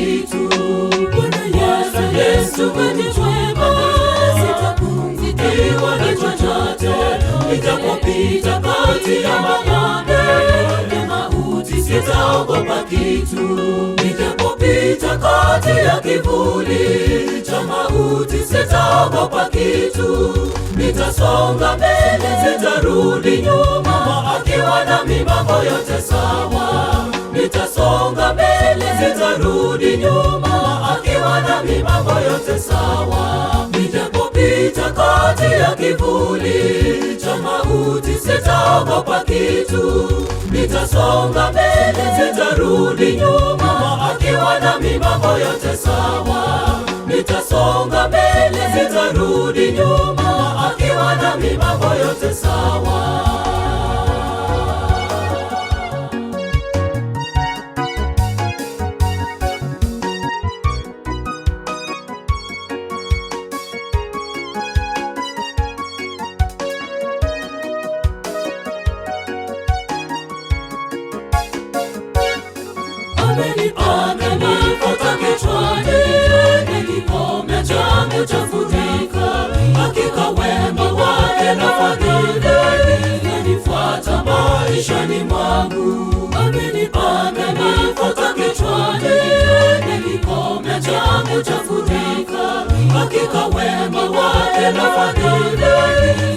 kitu. Bwana Yesu umeniweka, sitapungukiwa na chochote. Nijapopita kati ya mabonde ya mauti, sitaogopa kitu. Nijapopita kati ya kivuli cha mauti, sitaogopa kitu. Nitasonga mbele, sitarudi nyuma, akiwa nami mambo yote sawa. Nitasonga mbele, sitarudi nyuma, akiwa nami mambo yote sawa. Nijapopita kati ya kivuli cha mauti, sitaogopa kitu. Nitasonga mbele, sitarudi nyuma, akiwa nami mambo yote sawa. Nitasonga mbele, sitarudi nyuma, akiwa nami mambo yote sawa. Amenifuta kichwani, kikombe changu chafurika. Hakika wema wake na fadhili zanifuata maishani mwangu. Amenifuta kichwani, kikombe changu chafurika. Hakika wema wake na fadhili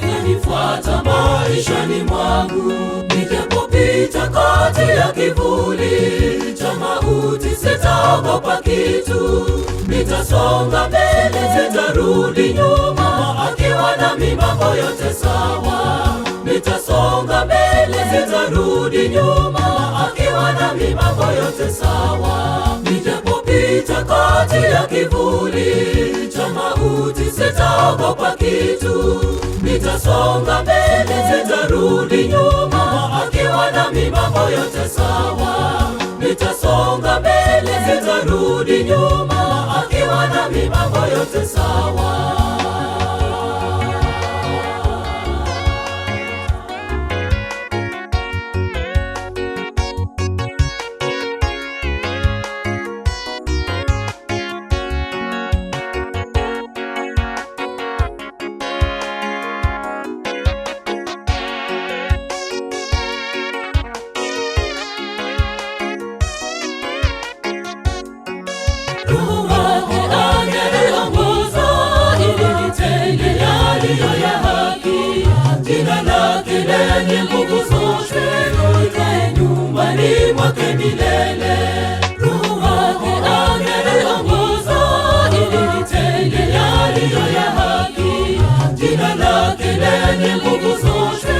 zanifuata maishani mwangu. Nijapopita kati ya kivuli cha mauti, sitaogopa kitu. Nitasonga mbele, sitarudi nyuma, akiwa nami mambo yote sawa. Nitasonga mbele, sitarudi nyuma, akiwa nami mambo yote sawa. Nijapopita kati ya kivuli cha mauti, sitaogopa kitu. Nitasonga mbele, sitarudi nyuma, akiwa nami mambo yote sawa. Nitasonga mbele, sitarudi nyuma, akiwa nami mambo yote sawa. Roho wake angeniongoza ili nitende yaliyo ya haki. Jina lake lenye nguvu zote, nikae nyumbani mwake milele. Roho wake angeniongoza ili nitende yaliyo ya haki. Jina lake lenye nguvu zote,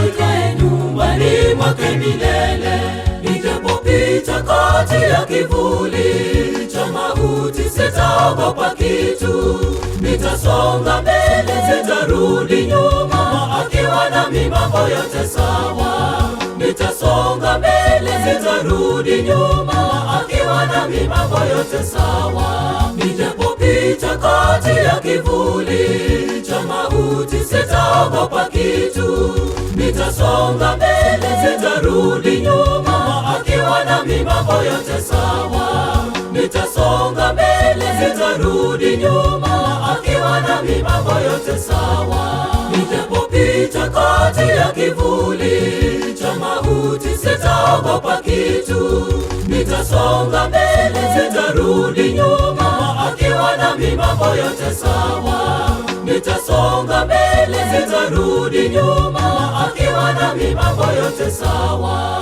nikae nyumbani mwake milele. Nijapopita kati ya kivuli cha mauti, sitaogopa kitu. Nitasonga mbele, sitarudi nyuma, akiwa nami mambo yote sawa. Nitasonga mbele, sitarudi nyuma, akiwa nami mambo yote sawa. Nijapopita kati ya kivuli cha mauti, sitaogopa kitu. Nitasonga mbele, sitarudi nyuma, akiwa nami mambo yote sawa. Nitasonga mbele, sitarudi nyuma, akiwa nami mambo yote sawa. Nijapopita kati ya kivuli cha mauti, sitaogopa kitu. Nitasonga mbele, sitarudi nyuma, akiwa nami mambo yote sawa. Nitasonga mbele, sitarudi nyuma, akiwa nami mambo yote sawa.